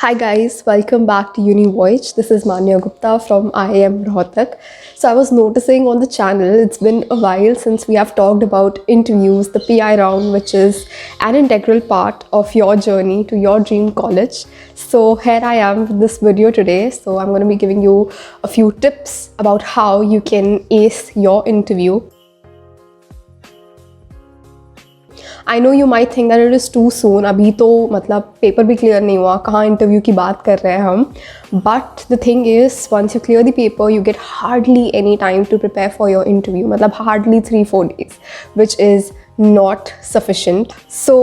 Hi guys, welcome back to UniVoyage. This is Manya Gupta from IIM Rohtak. So I was noticing on the channel, it's been a while since we have talked about interviews, the PI round, which is an integral part of your journey to your dream college. So here I am with this video today. So I'm going to be giving you a few tips about how you can ace your interview. I know you might think that it is too soon. अभी तो मतलब paper भी clear नहीं हुआ, कहाँ interview की बात कर रहे हैं हम. But the thing is, once you clear the paper, you get hardly any time to prepare for your interview. मतलब hardly 3-4 days, which is not sufficient. So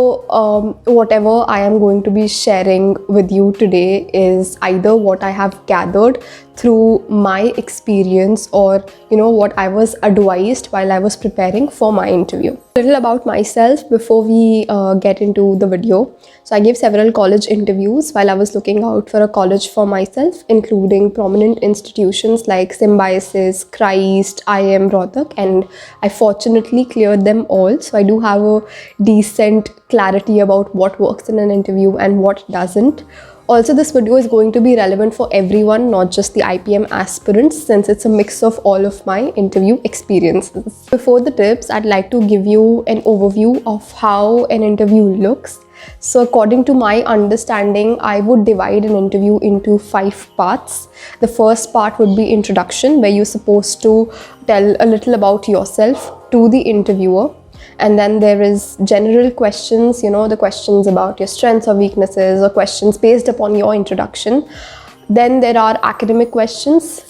whatever I am going to be sharing with you today is either what I have gathered through my experience or what I was advised while I was preparing for my interview. A little about myself before we get into the video. So I gave several college interviews while I was looking out for a college for myself, including prominent institutions like Symbiosis, Christ, IIM Rohtak, and I fortunately cleared them all. So I do have a decent clarity about what works in an interview and what doesn't. Also, this video is going to be relevant for everyone, not just the IPM aspirants, since it's a mix of all of my interview experiences. Before the tips, I'd like to give you an overview of how an interview looks. So according to my understanding, I would divide an interview into 5 parts. The first part would be introduction, where you're supposed to tell a little about yourself to the interviewer. And then there is general questions, the questions about your strengths or weaknesses, or questions based upon your introduction. Then there are academic questions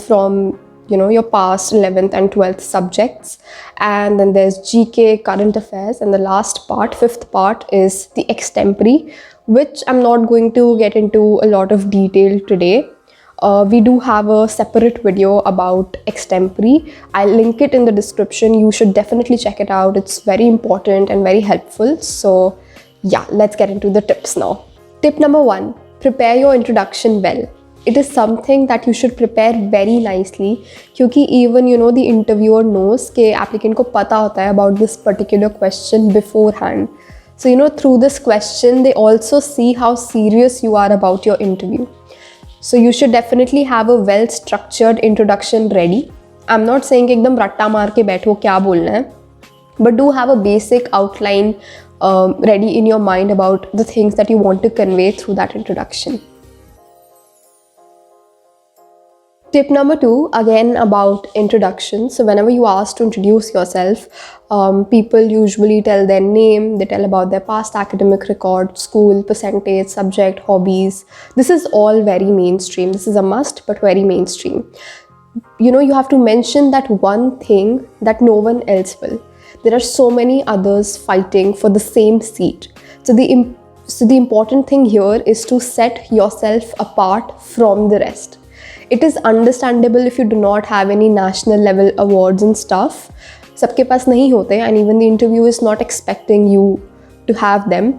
from your past 11th and 12th subjects. And then there's GK, current affairs, and the last part, 5th part, is the extempore, which I'm not going to get into a lot of detail today. We do have a separate video about extempore. I'll link it in the description. You should definitely check it out. It's very important and very helpful. So yeah, let's get into the tips now. Tip number 1, prepare your introduction well. It is something that you should prepare very nicely, because even the interviewer knows कि applicant को पता होता है about this particular question beforehand. So through this question they also see how serious you are about your interview. So you should definitely have a well structured introduction ready. I'm not saying कि एकदम रट्टा मार के बैठो क्या बोलना है, but do have a basic outline ready in your mind about the things that you want to convey through that introduction. Tip number 2, again about introduction. So whenever you ask to introduce yourself, people usually tell their name, they tell about their past academic record, school, percentage, subject, hobbies. This is all very mainstream. This is a must, but very mainstream. You have to mention that one thing that no one else will. There are so many others fighting for the same seat. So the important thing here is to set yourself apart from the rest. It is understandable if you do not have any national level awards and stuff. सबके पास नहीं होते, and even the interview is not expecting you to have them.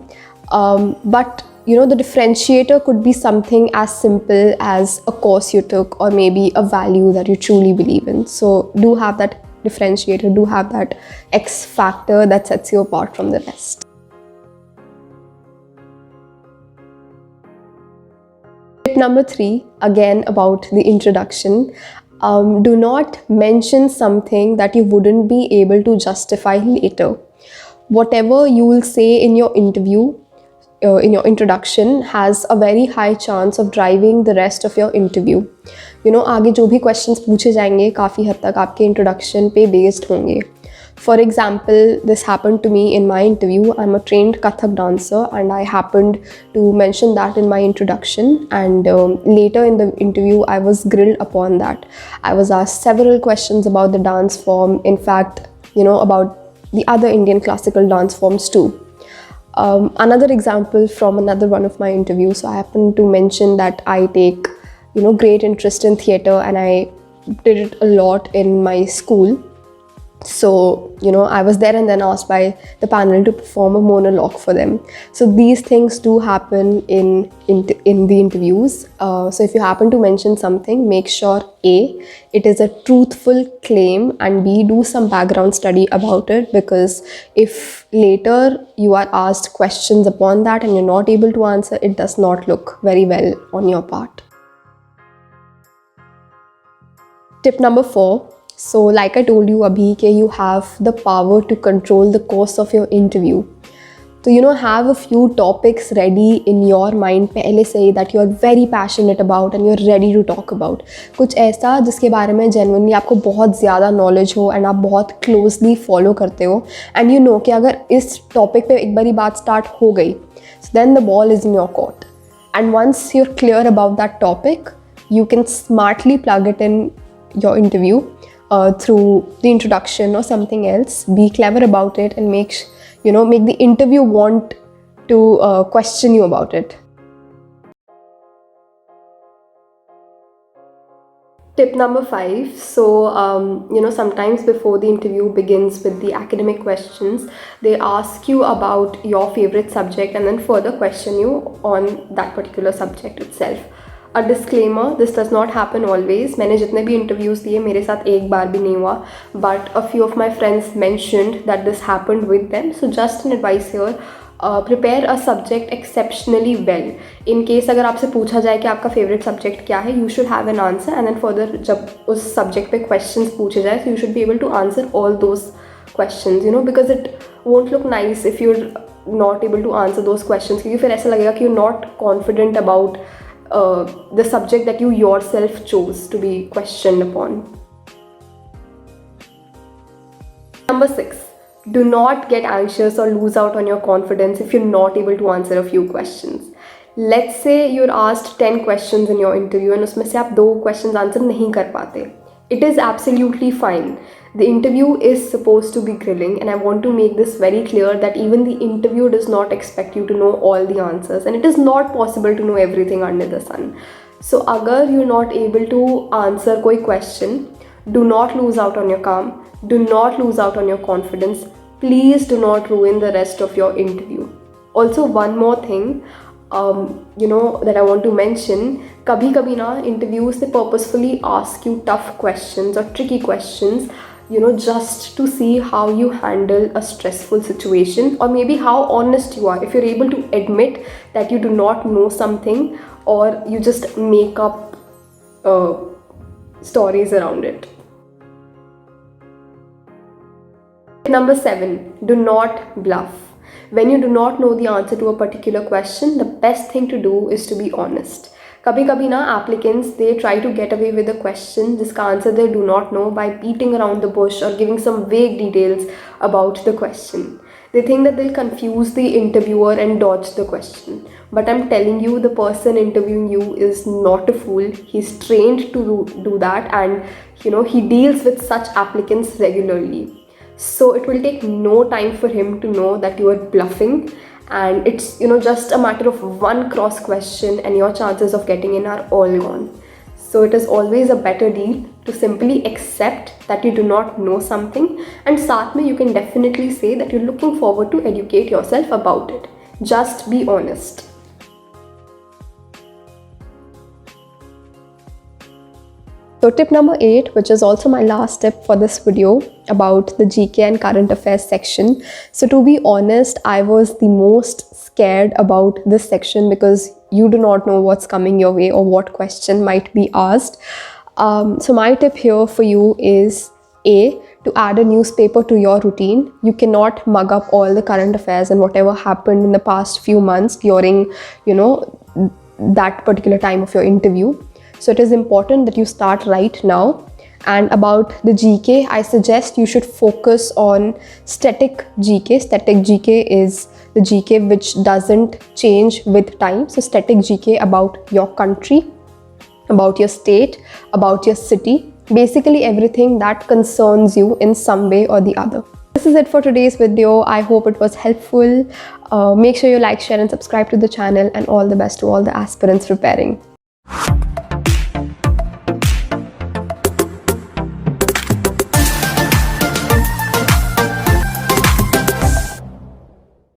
But the differentiator could be something as simple as a course you took, or maybe a value that you truly believe in. So do have that differentiator, do have that X factor that sets you apart from the rest. Tip number 3, again about the introduction. Do not mention something that you wouldn't be able to justify later. Whatever you will say in your interview, in your introduction, has a very high chance of driving the rest of your interview. आगे जो भी questions पूछे जाएंगे काफ़ी हद तक आपके introduction पे based होंगे. For example, this happened to me in my interview. I'm a trained Kathak dancer, and I happened to mention that in my introduction, and later in the interview I was grilled upon that. I was asked several questions about the dance form, in fact about the other Indian classical dance forms too. Another example from another one of my interviews, so I happened to mention that I take great interest in theatre, and I did it a lot in my school. So, I was there and then asked by the panel to perform a monologue for them. So these things do happen in the interviews. So if you happen to mention something, make sure A, it is a truthful claim, and B, do some background study about it, because if later you are asked questions upon that and you're not able to answer, it does not look very well on your part. Tip number 4. So like I told you abhi, you have the power to control the course of your interview. So have a few topics ready in your mind पहले से that you are very passionate about and you're ready to talk about. कुछ ऐसा जिसके बारे में genuinely आपको बहुत ज़्यादा knowledge हो and आप बहुत closely follow करते हो, and you know कि अगर इस topic पे एक बारी बात start हो गई, so then the ball is in your court. And once you're clear about that topic, you can smartly plug it in your interview through the introduction or something else. Be clever about it and make the interview want to question you about it. Tip number 5. So, sometimes before the interview begins with the academic questions, they ask you about your favorite subject and then further question you on that particular subject itself. A disclaimer, this does not happen always. मैंने जितने भी interviews दिए मेरे साथ एक बार भी नहीं हुआ, but a few of my friends mentioned that this happened with them. So just an advice here, prepare a subject exceptionally well. In case अगर आपसे पूछा जाए कि आपका favorite subject क्या है, you should have an answer, and then further जब उस subject पे questions पूछे जाए, so you should be able to answer all those questions, because it won't look nice if you're not able to answer those questions, क्योंकि फिर ऐसा लगेगा कि you're not confident about the subject that you yourself chose to be questioned upon. Number 6. Do not get anxious or lose out on your confidence if you're not able to answer a few questions. Let's say you're asked 10 questions in your interview and उसमें से आप 2 questions answer नहीं कर पाते. It is absolutely fine. The interview is supposed to be grilling, and I want to make this very clear that even the interview does not expect you to know all the answers, and it is not possible to know everything under the sun. So agar you're not able to answer koi question, do not lose out on your calm, do not lose out on your confidence. Please do not ruin the rest of your interview. Also, one more thing, that I want to mention, kabhi na interviews they purposefully ask you tough questions or tricky questions, just to see how you handle a stressful situation, or maybe how honest you are. If you're able to admit that you do not know something, or you just make up stories around it. Number 7, do not bluff. When you do not know the answer to a particular question, the best thing to do is to be honest. कभी ना applicants they try to get away with a question जिसका answer they do not know by beating around the bush or giving some vague details about the question. They think that they'll confuse the interviewer and dodge the question. But I'm telling you, the person interviewing you is not a fool. He's trained to do that, and he deals with such applicants regularly. So it will take no time for him to know that you are bluffing, and it's just a matter of one cross question and your chances of getting in are all gone. So it is always a better deal to simply accept that you do not know something, and साथ में you can definitely say that you're looking forward to educate yourself about it. Just be honest. So tip number 8, which is also my last tip for this video, about the GK and current affairs section. So to be honest, I was the most scared about this section because you do not know what's coming your way or what question might be asked. So my tip here for you is A, to add a newspaper to your routine. You cannot mug up all the current affairs and whatever happened in the past few months during, that particular time of your interview. So it is important that you start right now. And about the GK, I suggest you should focus on static GK. Static GK is the GK which doesn't change with time. So static GK about your country, about your state, about your city, basically everything that concerns you in some way or the other. This is it for today's video. I hope it was helpful. Make sure you like, share and subscribe to the channel, and all the best to all the aspirants preparing.